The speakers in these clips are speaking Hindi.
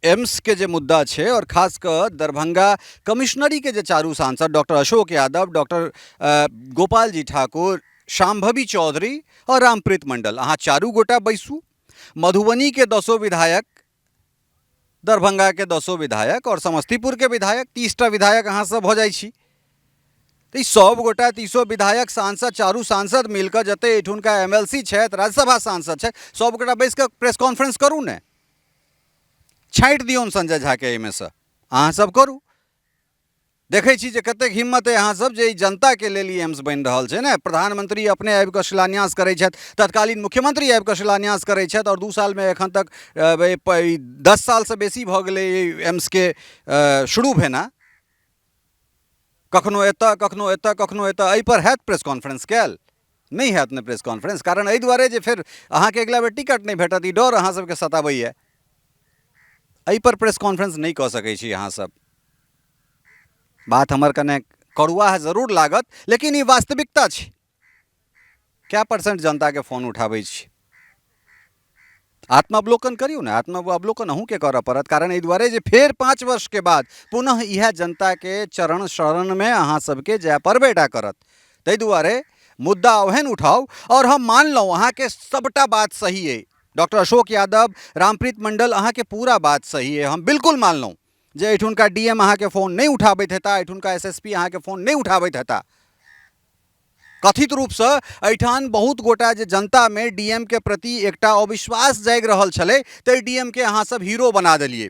एम्स के जे मुद्दा है और खासकर दरभंगा कमिश्नरी के जे चारू सांसद डॉक्टर अशोक यादव, डॉक्टर गोपाल जी ठाकुर, शांभवी चौधरी और रामप्रीत मंडल, अहाँ चारू गोटा बैसू। मधुबनी के 10 विधायक, दरभंगा के 10 विधायक और समस्तीपुर के विधायक, 30टा विधायक अहाँ सब हो जाइ छी। तो सब गोटा 30 विधायक सांसद चारू सांसद मिलकर जते एठुनका एमएलसी छथि, राज्यसभा सांसद छथि, सब गोटा बैस कऽ प्रेस कॉन्फ्रेंस करू ने, छाँटि दियौन संजय झा के एहिमे सँ, अहाँ सब करू। देखै छी जे कतेक हिम्मत है अहाँ सब जे जनता के लेल ई एम्स बनि रहल छै ने। प्रधानमंत्री अपने आबि कऽ शिलान्यास करै छथि, तत्कालीन मुख्यमंत्री आबि कऽ शिलान्यास करै छथि और 2 साल में एखन तक 10 साल से बेसी भऽ गेलै एम्स के शुरू भेना। कखनो एतऽ कखनो एतऽ कखनो एतऽ, एहि पर हैत प्रेस कॉन्फ्रेंस कयल? नहीं हैत ने प्रेस कॉन्फ्रेंस। कारण एहि दुआरे जे फिर अहाँके अगिला बेर टिकट नहीं भेटत, ई डर अहाँ सबके सताबैए। एहि पर प्रेस कॉन्फ्रेंस नहीं कऽ सकै छी अहाँ सब। बात हमर कने कड़ुआ जरूर लागत, लेकिन ई वास्तविकता छै। क्या % जनता के फोन उठाबै छी? आत्मावलोकन करियौ ने, आत्मावलोकन अहूँ के करऽ पड़त। कारण एहि दुआरे जे फेर 5 वर्ष के बाद पुनः यह जनता के चरण शरण में अहाँ सबके जाय पड़बेटा करत। ताहि दुआरे मुद्दा ओहन उठाउ और हम मानलहुँ अहाँ के सबटा बात सही है। डॉक्टर अशोक यादव, रामप्रीत मंडल, अहाँ के पूरा बात सही है, हम बिल्कुल मानलहुँ जे एठुनका डीएम अहाँ के फोन नहीं उठाबैत हेता, एठुनका एसएसपी अहाँ के फोन नहीं उठाबैत हेता। कथित रूप से एठान बहुत गोटा जे जनता में डीएम के प्रति एकटा अविश्वास जागि रहल छलै, ते डीएम के अहाँ सब हीरो बना देलिए।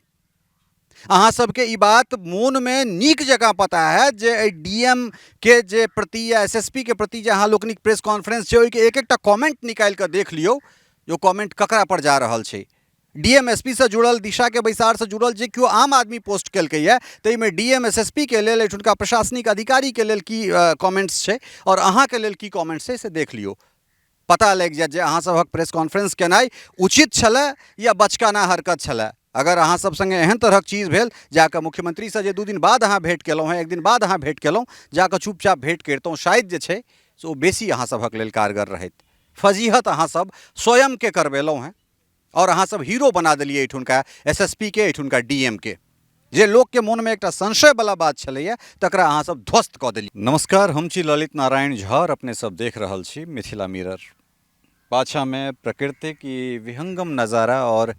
अहाँ सबके ई बात मोन में नीक जकाँ पता है जे डीएम के जे प्रति या एसएसपी के प्रति जे अहाँ लोकनिक प्रेस कॉन्फ्रेंस छै, ओहिके एक एकटा कमेंट निकालि कऽ देख लियौ, जो कमेंट ककरा पर जा रहल छै। डीएम एसपी से जुड़ल, दिशा के बैसार से जुड़ल जे केओ आम आदमी पोस्ट केलकैए, ताहिमे डीएम एसएसपी के लेल, एठुनका प्रशासनिक अधिकारी के लेल की कमेंट्स छै और अहाँ के लेल की कमेंट्स छै से देख लियौ। पता लागि जायत जे अहाँ सभक प्रेस कॉन्फ्रेंस केनाइ उचित छलै या बचकाना हरकत छलै। अगर अहाँ सब संगे एहन तरहक चीज भेल, जाकऽ मुख्यमंत्री से जे 2 दिन बाद अहाँ भेंट केलहुँ हैं, 1 दिन बाद अहाँ भेंट केलहुँ, जाकऽ चुपचाप भेंट करितहुँ, शायद जे छै से ओ बेसी अहाँ सभक लेल कारगर रहैत। फजीहत अहाँ सब स्वयं के करबेलहुँ हैं और अहाँ सब हीरो बना देलिए एठुनका एसएसपी के, एठुनका डीएम के। जे लोक के मन में एकटा संशय वाला बात छलैया, तकरा अहाँ सब ध्वस्त कऽ देलिए। नमस्कार, हम छी ललित नारायण झा और अपने सब देख रहल छी मिथिला मिरर। पाछा में प्रकृतिक ई विहंगम नज़ारा और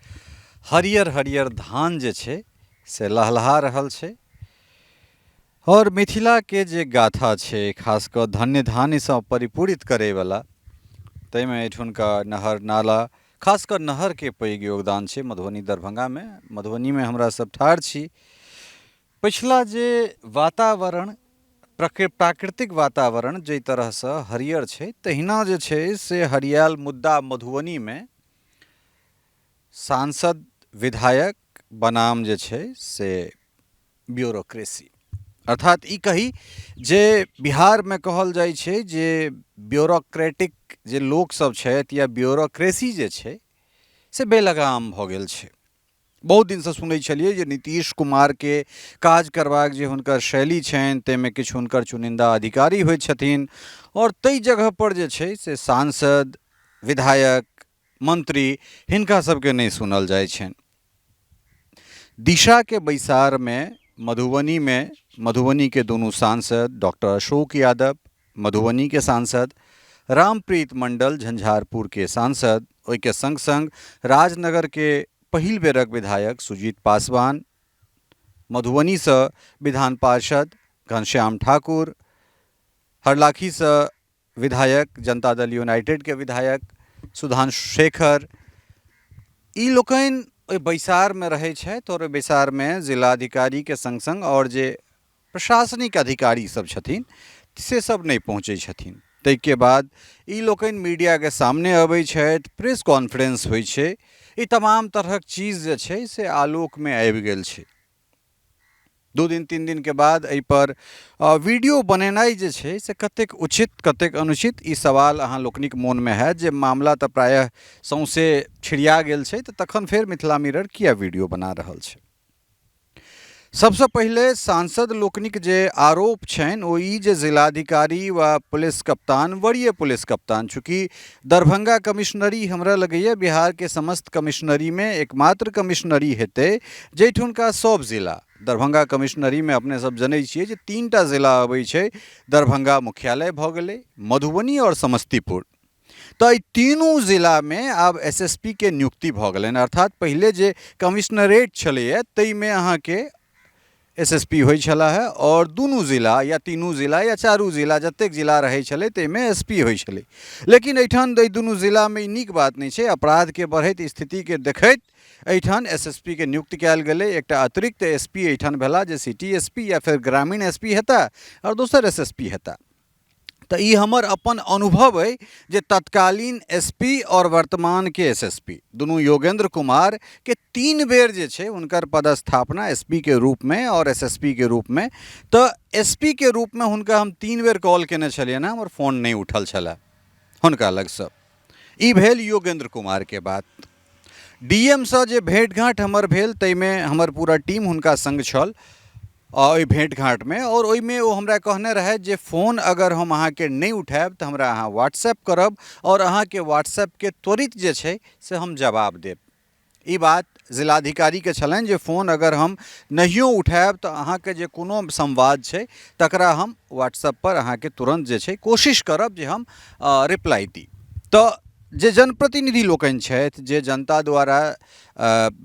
हरियर हरियर धान जे छै से लहलहा रहल छै और मिथिला के जे गाथा छै, खासकर धन्य धान्य से परिपूरित करे वाला, ताहिमे एठुनका नहर नाला, खासकर नहर के पैघ योगदान छै मधुबनी दरभंगा में। मधुबनी में हमरा सब ठाढ़ छी। पिछला जे वातावरण, प्राकृतिक वातावरण जे तरह से हरियर छै, तहिना जे छै से हरियाल मुद्दा मधुबनी में सांसद, विधायक बनाम जे छै से ब्यूरोक्रेसी, अर्थात ई कही जे बिहार में कहल जाइ छै जे ब्यूरोक्रेटिक जे लोक सब छथि या ब्यूरोक्रेसी जे छै से बेलगाम भऽ गेल छै। बहुत दिन से सुनै छलिए जे नीतीश कुमार के काज करबाक जे हुनकर शैली छनि, ताहिमे किछु हुनकर चुनिंदा अधिकारी होइत छथिन और ताहि जगह पर जे छै से सांसद, विधायक, मंत्री हिनका सबके नहीं सुनल जाइ छनि। दिशा के बैसार में मधुबनी के दोनों सांसद डॉक्टर अशोक यादव, मधुबनी के सांसद, रामप्रीत मंडल, झंझारपुर के सांसद, ओहि के संग संग राजनगर के पहिल बेरक विधायक सुजीत पासवान, मधुबनी से विधान पार्षद घनश्याम ठाकुर, हरलाखी से विधायक जनता दल यूनाइटेड के विधायक सुधांशु शेखर, ई लोकनि ओहि बैसार में रहै छथि और ओहि बैसार में जिलाधिकारी के संग संग और जे प्रशासनिक अधिकारी सब छथिन से सब नहीं पहुँचै छथिन। ताहिके बाद ई लोकनि मीडिया के सामने अबै छथि, प्रेस कॉन्फ्रेंस होइ छै, ई तमाम तरहक चीज जे छै से आलोक में आबि गेल छै। 2 दिन 3 दिन के बाद एहि पर वीडियो बनेनाइ जे छै से कतेक उचित कतेक अनुचित, ई सवाल अहाँ लोकनिक मोन में है जे मामला तऽ प्रायः सौंसे छिड़िया गेल छै, तऽ तखन फेर मिथिला मिरर किया वीडियो बना रहल छै। सबसे पहिले सांसद लोकनिक जे आरोप छनि ओ ई जे जिलाधिकारी व पुलिस कप्तान वरीय पुलिस कप्तान चूँकि दरभंगा कमिश्नरी हमरा लगैए बिहार के समस्त कमिश्नरी में एकमात्र कमिश्नरी हेतै जैठुनका सब जिला दरभंगा कमिश्नरी में अपने सब जनै छियै जे 3टा जिला अबै छै। दरभंगा मुख्यालय भऽ गेलै, मधुबनी और समस्तीपुर। तो ई तीनू जिला में आब एसएसपी के नियुक्ति भऽ गेलनि, अर्थात पहिले जे कमिश्नरेट छलैए ताहिमे अहाँके एसएसपी होइ छला है और दुनू जिला या तीनू जिला या चारू जिला जतेक जिला रहै छलै ताहिमे एसपी होइ छलै। लेकिन एहिठाम दुनू जिलामे ई नीक बात नहि छै, अपराधके बढ़ैत स्थितिके देखैत एहिठाम एसएसपी के नियुक्ति कयल गेलै। एकटा अतिरिक्त एसपी एहिठाम भेला जे सिटी एसपी या फिर ग्रामीण एसपी हेता और दोसर एसएसपी हेता। तो ई हमर अपन अनुभव है जे तत्कालीन एसपी और वर्तमान के एसएसपी दुनू योगेंद्र कुमार के 3 बेर जे छै हुनकर पदस्थापना एसपी के रूप में और एसएसपी के रूप में। तो एसपी के रूप में हुनका हम 3 बेर कॉल केने छलियनि हँ, हमर फोन नहीं उठल छलै हुनका लगसँ। ई भेल योगेंद्र कुमार के बात। डीएम से जे भेंट घाट हमर भेल ताहिमे हमर पूरा टीम हुनका संग छल ओहि भेंट घाट में, और ओहिमे ओ हमरा कहने रहे जे फोन अगर हम अहाँके नहीं उठायब तो हमरा अहाँ व्हाट्सएप करब और अहाँके व्हाट्सएप के त्वरित जे छै से हम जवाब देब। ई बात जिलाधिकारी के छलनि जे फोन अगर हम नहियो उठायब तो अहाँके जे कोनो संवाद छै तकरा हम व्हाट्सएप पर अहाँके तुरंत जे छै कोशिश करब जे हम रिप्लाई दी। तो जे जनप्रतिनिधि लोकनि छथि, जे जनता द्वारा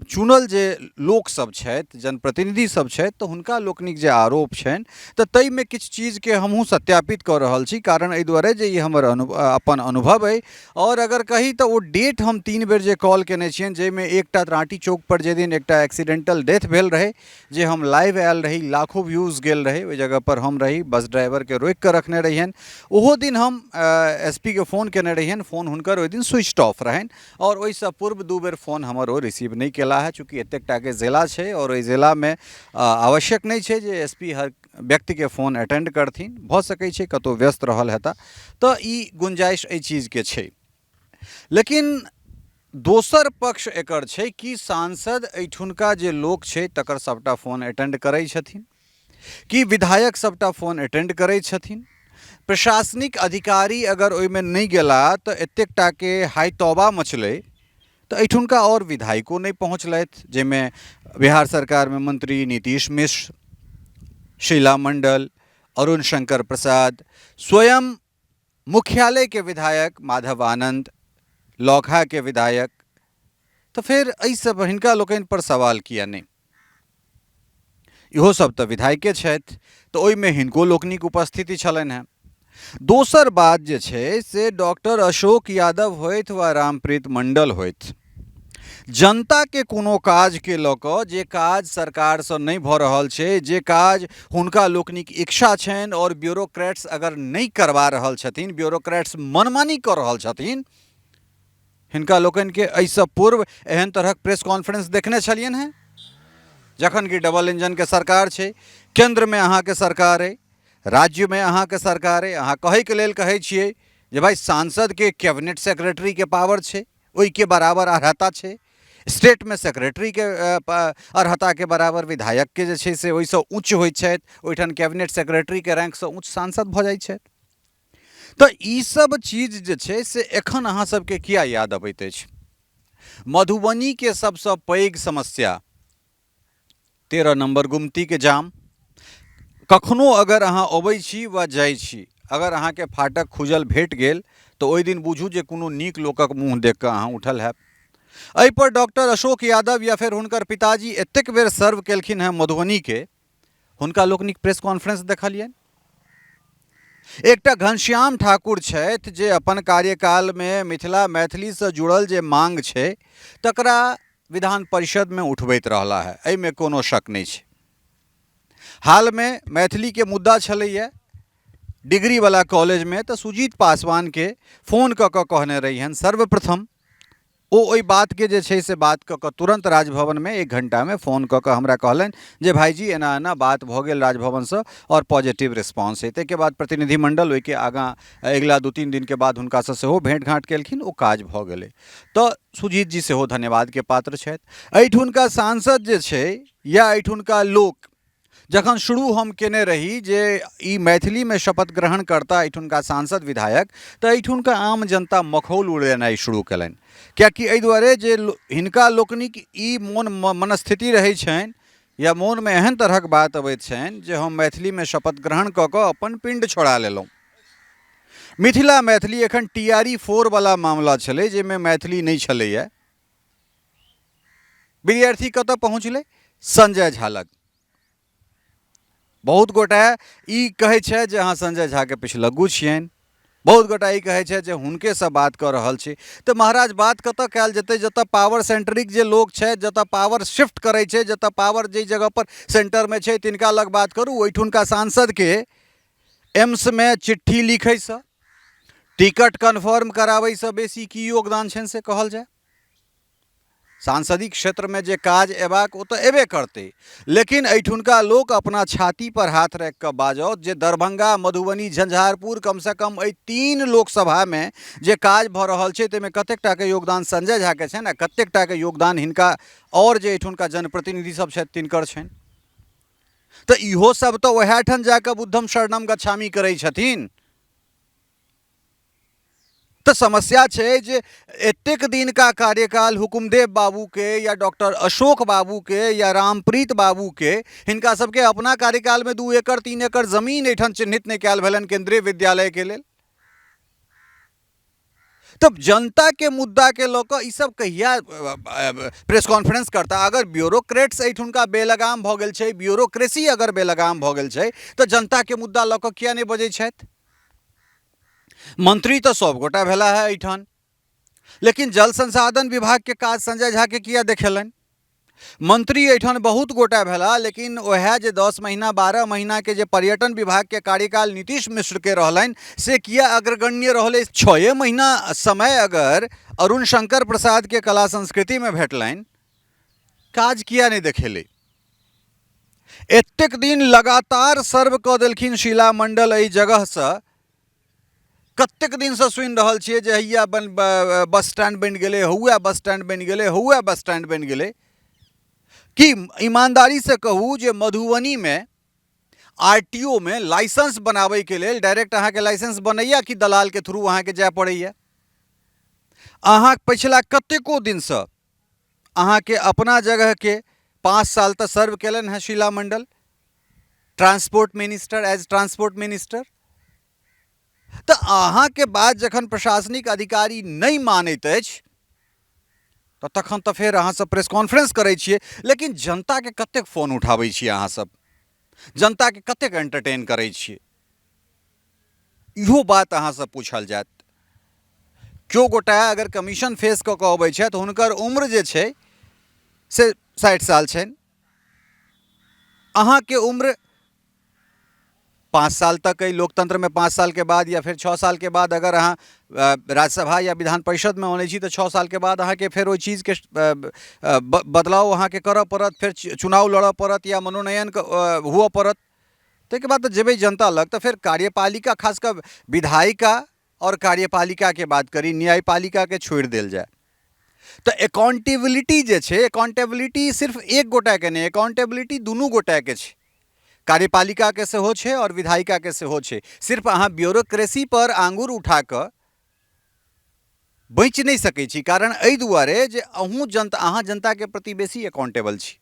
चुनल जे लोक सब छथि, जनप्रतिनिधि सब छथि, तो हुनका लोकनिक जे आरोप छनि तो ताहिमे किछु चीजके हमहूँ सत्यापित कऽ रहल छी। कारण एहि दुआरे जे ई हमर अपन अनुभव अइ, और अगर कही तो ओ डेट हम 3 बेर जे कॉल केने छियनि जाहिमे एकटा राँटी चौक पर जे दिन एकटा एक्सीडेंटल डेथ भेल रहे जे हम लाइव आयल रही, लाखों व्यूज़ गेल रहे, ओहि जगह पर हम रही, बस ड्राइवर के रोकि कऽ रखने रहियनि। ओहो दिन हम एसपी के फोन केने रहियनि, फोन हुनकर ओहि दिन स्विच ऑफ रहनि और ओहिसँ पूर्व 2 बेर फोन हमर ओ रिसीव नहीं केला है। चूँकि एतेकटा के जिला छै और ओहि जिला में आवश्यक नहीं छै जे एसपी हर व्यक्ति के फोन अटेंड करथिन, भऽ सकै छै कतौ व्यस्त रहल हेता, तो ई गुंजाइश एहि चीज के छै। लेकिन दोसर पक्ष एकर छै कि सांसद एहिठुनका जे लोक छै तकर सबटा फोन अटेंड करै छथिन, कि विधायक सबटा फोन अटेंड करै छथिन, प्रशासनिक अधिकारी अगर ओहिमे नहीं गेला तो एतेकटा के हाई तौबा मचलै तो एहिठुनका और विधायको नहीं पहुँचलथि, जाहिमे बिहार सरकार में मंत्री नीतीश मिश्र, शीला मंडल, अरुण शंकर प्रसाद, स्वयं मुख्यालय के विधायक माधव आनंद, लौकहा के विधायक, तो फिर एहि सब हिनका लोकनि पर सवाल किया नहीं? इहो सब तो विधायके छथि, तो ओहिमे हिनको लोकनिक उपस्थिति छलनि हैं। दोसर बात जे छै से डॉक्टर अशोक यादव होइत वा रामप्रीत मंडल होइत, जनता के कोनो काज के लऽ कऽ जे काज सरकार से नहीं भऽ रहल छै, जे काज हुनका लोकनिक इच्छा छनि और ब्यूरोक्रेट्स अगर नहीं करवा रहल छथिन, ब्यूरोक्रेट्स मनमानी कऽ रहल छथिन, हिनका लोकनि के एहिसँ पूर्व एहन तरहक प्रेस कॉन्फ्रेंस देखने छलियनि हैं? जखन कि डबल इंजन के सरकार छै, केंद्र में अहाँ के सरकार है, राज्य में अहाँ के सरकार है, अहाँ कहै के लेल कहै छियै जे भाई सांसद के कैबिनेट सेक्रेटरी के पावर छै, ओहि के बराबर अर्हता छै, स्टेट में सेक्रेटरी के अर्हता के बराबर विधायक के जे छै से ओहिसँ उच्च होइत छथि, ओहिठाम कैबिनेट सेक्रेटरी के रैंक से उच्च सांसद भऽ जाइ छथि। तो ई सब चीज जे छै से एखन अहाँ सबके किया याद अबैत अछि? मधुबनी के सबसँ पैघ समस्या 13 नंबर गुमती के जाम। कखनो अगर अहाँ अबै छी वा जाइ छी, अगर अहाँ के फाटक खुजल भेट गेल तो ओहि दिन बुझू जे कोनो नीक लोकक मुँह देख कऽ अहाँ उठल हैब। एहि पर डॉक्टर अशोक यादव या फिर हुनकर पिताजी एतेक बेर सर्व केलखिन हैं मधुबनी के, हुनका लोकनिक प्रेस कॉन्फ्रेंस देखलियनि? एकटा घनश्याम ठाकुर छथि जे अपन कार्यकाल में मिथिला मैथिली से जुड़ल जे मांग छै तकरा विधान परिषद में उठबैत रहला है, एहिमे कोनो शक नहीं छै। हाल में मैथिली के मुद्दा छलैया डिग्री वाला कॉलेज में, तो सुजीत पासवान के फोन कऽ कऽ कहने रहियनि सर्वप्रथम, ओ ओहि बात के जे छै से बात कऽ कऽ तुरंत राजभवन में 1 घंटा में फोन कऽ कऽ हमरा कहलनि जे भाईजी एना एना बात भऽ गेल राजभवन से और पॉजिटिव रिस्पॉन्स है। ताहिके बाद प्रतिनिधिमंडल ओहिके आगाँ अगिला 2-3 दिन के बाद हुनकासँ सेहो भेंट घाट केलखिन, ओ काज भऽ गेलै। तो सुजीत जी सेहो धन्यवाद के पात्र छथि। एहिठुनका सांसद जे छै या एहिठुनका लोक जखन शुरू हम केने रही जे ई मैथिली में शपथ ग्रहण करता एठुनका सांसद विधायक तो एठुनका आम जनता मखौल उड़ेनाइ शुरू कयलनि कियाकि एहि दुआरे जे हिनका लोकनिक ई मनस्थिति रहै छनि या मोन में एहन तरहक बात अबैत छनि जे हम मैथिली में शपथ ग्रहण कऽ कऽ अपन पिंड छोड़ा लेलहुँ। मिथिला मैथिली एखन TRE 4 वाला मामला छलै जाहिमे मैथिली नहीं छलैया। विद्यार्थी कतऽ पहुँचलै? संजय झा लग। बहुत गोटा ई कहै छै जे अहाँ संजय झा के पिछलग्गू छियनि, बहुत गोटा ई कहै छै जे हुनके से बात कऽ रहल छी। तऽ महाराज बात कतऽ कयल जेतै? जतऽ पावर सेंट्रिक जे लोग छै, जतऽ पावर शिफ्ट करै छै, जतऽ पावर जे जगह पर सेंटर में छै तिनका लग बात करू। ओहिठुनका सांसद के एम्स में चिट्ठी लिखै से, टिकट कन्फर्म कराबै से बेसी की योगदान छनि से कहल जाय? सांसदीय क्षेत्र में जे काज एबाक ओ तऽ एबे करतै, लेकिन एहिठुनका लोक अपना छाती पर हाथ राखि कऽ बाजत जे दरभंगा, मधुबनी, झंझारपुर कम से कम एहि 3 लोकसभा में जे काज भऽ रहल छै ताहिमे कतेक टा के योगदान संजय झा के छनि आ कतेक टा के योगदान हिनका और जे एहिठुनका जनप्रतिनिधि सब छथि तिनकर छनि। तऽ इहो सब तऽ वएह ठाम जाकऽ बुद्धम शरणम गच्छामि करै छथिन। तो समस्या है जे एतेक दिन का कार्यकाल हुकुमदेव बाबू के या डॉक्टर अशोक बाबू के या रामप्रीत बाबू के, हिनका सबके अपना कार्यकाल में 2 एकड़ 3 एकड़ जमीन एठन चिन्हित नहीं कयल भेलनि केंद्रीय विद्यालय के लेल। तब जनता के मुद्दा के लऽ ई सब कहिया प्रेस कॉन्फ्रेंस करता? अगर ब्यूरोक्रेट्स एठुनका बेलगाम भऽ गेल छै, ब्यूरोक्रेसी अगर बेलगाम भऽ गेल छै तऽ जनता के मुद्दा लऽ किया नहीं बजै छथि? मंत्री तो सब गोटा भेला है एठान, लेकिन जल संसाधन विभाग के काज संजय झा के किया देखेलनि? मंत्री एठान बहुत गोटा भेला, लेकिन वह जे 10 महीना 12 महीना के जे पर्यटन विभाग के कार्यकाल नीतीश मिश्र के रहलनि से किया अग्रगण्य रहले? 6 महीना समय अगर अरुण शंकर प्रसाद के कला संस्कृति में भेटलनि, काज किया नहीं देखेले? एतेक दिन लगातार सर्व कऽ देलखिन शीला मंडल एहि जगह से। कतेक दिन से सुनि रहल छियै जे हैया बस स्टैंड बनि गेलै, हुए बस स्टैंड बनि गेलै, हुए बस स्टैंड बनि गेलै। कि ईमानदारी से कहू जे मधुबनी में RTO में लाइसेंस बनाबै के लेल डायरेक्ट अहाँ के लाइसेंस बनैया कि दलाल के थ्रू अहाँ के जाय पड़ैया? अहाँ पिछला कतेको दिन से अहाँ के अपना जगह के 5 साल तक सर्व केलन है Sheela Mandal transport minister, as transport minister. तो अहाँ के बाद जखन प्रशासनिक अधिकारी नहीं मानैत अछि तो तखन तो फिर अहाँ सब प्रेस कॉन्फ्रेंस करै छियै, लेकिन जनता के कतेक फोन उठाबै छियै अहाँ सब? जनता के कतेक एंटरटेन करै छियै? इहो बात अहाँ सब पूछल जायत। क्यों गोटा अगर कमीशन फेस कऽ कऽ अबै छै तऽ हुनकर उम्र जे छै से 60 साल छनि, अहाँ के उम्र 5 साल तक लोकतंत्र में 5 साल के बाद या फिर 6 साल के बाद अगर अहाँ राज्यसभा या विधान परिषद में अनै छी तो 6 साल के बाद अहाँ के फिर ओहि चीज के बदलाव अहाँ के करऽ पड़त, फिर चुनाव लड़ऽ पड़त या मनोनयन हुअ पड़त। ताहिके बाद तो जेबै जनता लग। तो फिर कार्यपालिका, खासकर विधायिका और कार्यपालिका के बात करी, न्यायपालिका के छोड़ि देल जाए तो अकाउंटेबिलिटी जे छै, अकाउंटेबिलिटी सिर्फ एक गोटा के नहीं, अकाउंटेबिलिटी दुनू गोटा के छै। कार्यपालिका के सेहो छै और विधायिका के सेहो छै। सिर्फ अहाँ ब्यूरोक्रेसी पर आंगुर उठा कऽ बचि नहीं सकै छी, कारण एहि दुआरे जे अहाँ जनता के प्रति बेसी अकाउंटेबल छी,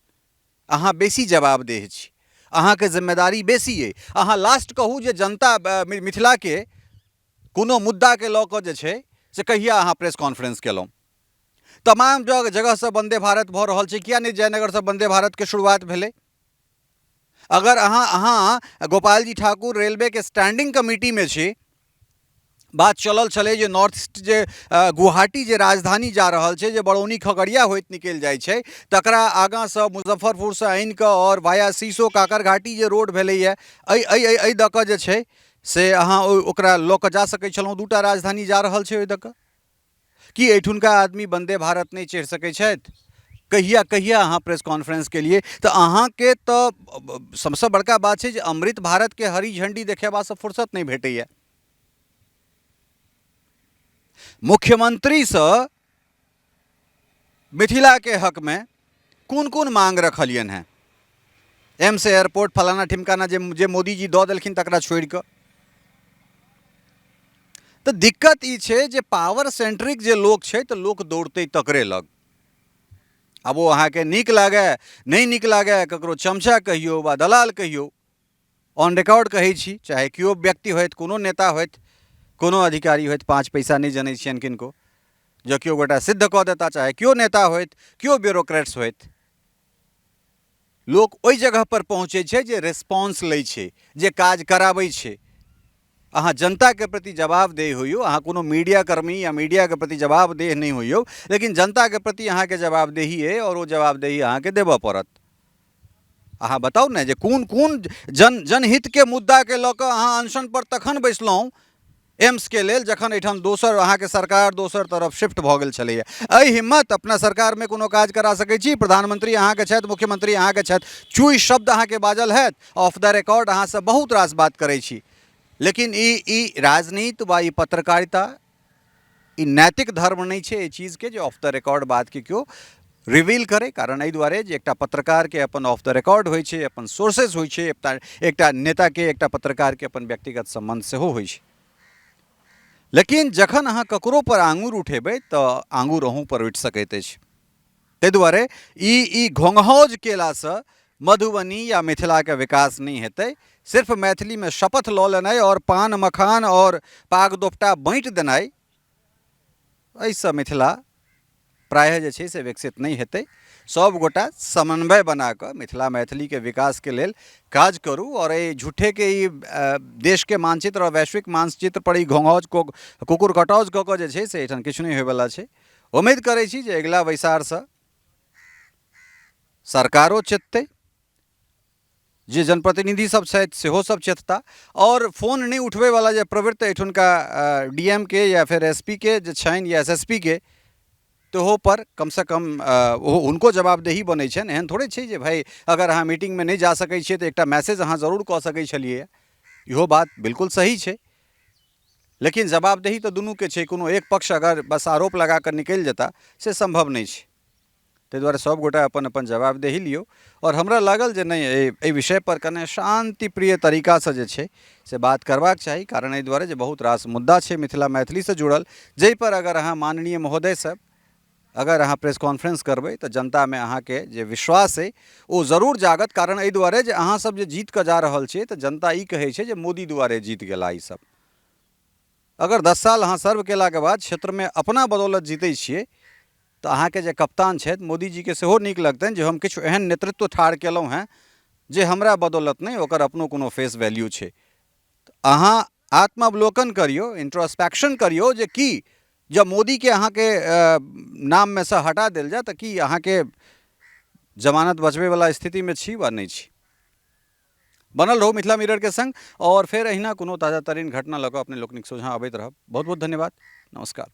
अहाँ बेसी जवाबदेह छी, अहाँ के जिम्मेदारी बेसी है। अहाँ लास्ट कहू जे जनता मिथिला के कोनो मुद्दा के लऽ कऽ जे छै से कहिया अहाँ प्रेस कॉन्फ्रेंस केलहुँ? तमाम जगह से वंदे भारत भऽ रहल छै, किया नहीं जयनगर से वंदे भारत के शुरुआत भेलै? अगर अहाँ गोपाल जी ठाकुर रेलवे के स्टैंडिंग कमिटी में छी, बात चलल छलै जे नॉर्थ ईस्ट जे गुवाहाटी जे राजधानी जा रहल छै, जे बरौनी खगड़िया होइत निकलि जाइ छै, तकरा आगाँ से मुजफ्फरपुर से आनि कऽ और वाया सीसो काकर घाटी जे रोड भेलैया, एहि दऽ कऽ जे छै से अहाँ ओकरा लऽ कऽ जा सकै छलहुँ। 2टा राजधानी जा रहल छै ओहि दऽ कऽ। कि एहिठुनका आदमी वंदे भारत नहीं चढ़ि सकै छथि? कहिया कहिया अहाँ प्रेस कॉन्फ्रेंस के लिए? तो अहाँ के तो सबसे बड़का बात है जे अमृत भारत के हरी झंडी देखेबा से फुर्सत नहीं भेटैया। मुख्यमंत्री से मिथिला के हक में कोन कोन मांग रखलियन हैं? एम्स एयरपोर्ट फलाना ठिमकाना जे मोदी जी दऽ देलखिन तकरा छोड़ि कऽ। तऽ दिक्कत ई छै जे पावर सेंट्रिक जे लोक छै तऽ लोक दौड़तै तकरे लग। आब ओ अहाँके नीक लागय नहि नीक लागय, ककरो चमचा कहियौ वा दलाल कहियौ, ऑन रिकॉर्ड कहै छी, चाहे केओ व्यक्ति होथि, कोनो नेता होथि, कोनो अधिकारी होथि, 5 पैसा नहि जनै छियनि किनको, जँ केओ गोटा सिद्ध कऽ देता, चाहे केओ नेता होथि, केओ ब्यूरोक्रेट्स होथि, लोक ओहि जगह पर पहुँचै छै जे रेस्पॉन्स लै छै, जे काज कराबै छै। अहाँ जनता के प्रति जवाबदेह होइयो, अहाँ कोनो मीडिया कर्मी या मीडिया के प्रति जवाबदेह नहीं होइयो, लेकिन जनता के प्रति अहाँ के जवाबदेही है और वो जवाबदेही अहाँ के देबऽ पड़त। अहाँ बताउ ने जे कोन कोन जनहित के मुद्दा के लऽ कऽ अहाँ अनशन पर तखन बैसलहुँ एम्स के लेल जखन एहिठाम दोसर अहाँके सरकार दोसर तरफ शिफ्ट भऽ गेल छलैए। एहि हिम्मत अपना सरकारमे कोनो काज करा सकै छी? प्रधानमंत्री अहाँके छथि, मुख्यमंत्री अहाँके छथि, चुई शब्द अहाँके बाजल हैत, ऑफ द रिकॉर्ड अहाँसँ बहुत रास बात करै छी, लेकिन ई राजनीति वा ई पत्रकारिता ई नैतिक धर्म नहीं छै, चीज़ के जो ऑफ द रिकॉर्ड बात के क्यों रिवील करे। कारण एहि दुआरे जे एकटा पत्रकार के अपन ऑफ द रिकॉर्ड होइ छै, अपन सोर्सेज होइ छै, एकटा नेता के एकटा पत्रकार के अपन व्यक्तिगत संबंध सेहो होइ छै। लेकिन जखन अहाँ ककरो पर आंगुर उठेबै तऽ आंगुर अहूँ पर उठि सकैत अछि। ताहि दुआरे ई घोंघौज केलासँ मधुबनी या मिथिला के विकास नहीं हेतै। सिर्फ मैथिली में शपथ लऽ लेनाइ और पान मखान और पाग दोपटा बाँटि देनाइ, एहिसँ मिथिला प्रायः जे छै से विकसित नहीं हेतै। सब गोटा समन्वय बना कऽ मिथिला मैथिली के विकास के लेल काज करू और एहि झूठे के ई देश के मानचित्र और वैश्विक मानचित्र पर ई घोंघौज को कुकुर कटौज कऽ कऽ जे छै से एहिठाम किछु नहीं होयवला छै। उम्मीद करै छी जे अगिला बैसारसँ सरकारो चेततै, जे जनप्रतिनिधि सब छथि सेहो सब चेतता, और फोन नहीं उठबैवला जे प्रवृत्ति एहिठुनका डीएम के या फिर एसपी के जे छनि या एसएसपी के, तोहो पर कम से कम हुनको जवाबदेही बनै छनि। एहन थोड़े छै जे भाई अगर अहाँ मीटिंग में नहीं जा सकै छियै तऽ एकटा मैसेज अहाँ जरूर कऽ सकै छलियै। इहो बात बिल्कुल सही छै, लेकिन जवाबदेही तऽ दुनू के छै। कोनो एक पक्ष अगर बस आरोप लगा कऽ निकलि जेता से संभव नहीं छै। ताहि दुआरे सब गोटा अपन अपन जवाबदेही लियौ। और हमरा लागल जे नहीं एहि विषय पर कने शांतिप्रिय तरीकासँ जे छै से बात करबाक चाही। कारण एहि दुआरे जे बहुत रास मुद्दा छै मिथिला मैथिली से जुड़ल, जाहि पर अगर अहाँ माननीय महोदय सब अगर अहाँ प्रेस कॉन्फ्रेंस करबै तऽ जनता में अहाँ के जे विश्वास है वो जरूर जागत। कारण एहि दुआरे जे अहाँ सब जे जीत कऽ जा रहल छियै तऽ जनता ई कहै छै जे मोदी दुआरे जीत गेला ई सब। अगर 10 साल अहाँ सर्व केलाके बाद क्षेत्र में अपना बदौलत जीतै छियै तऽ अहाँके जे कप्तान छथि मोदी जी के सेहो नीक लगतनि जे हम किछु एहन नेतृत्व ठाढ़ केलहुँ हैं जे हमरा बदौलत नहीं ओकर अपनो कोनो फेस वैल्यू छै। अहाँ आत्मावलोकन करियौ, इंट्रोस्पेक्शन करियौ जे की जब मोदी के अहाँ के नाम में से हटा देल जाए तऽ की अहाँ के जमानत बचबैवला स्थिति में छी वा नहीं छी। बनल रहू मिथिला मिरर के संग और फेर अहिना कोनो ताजा तरीन घटना लऽ कऽ अपने लोकनिक सोझाँ अबैत रहब। बहुत बहुत धन्यवाद, नमस्कार।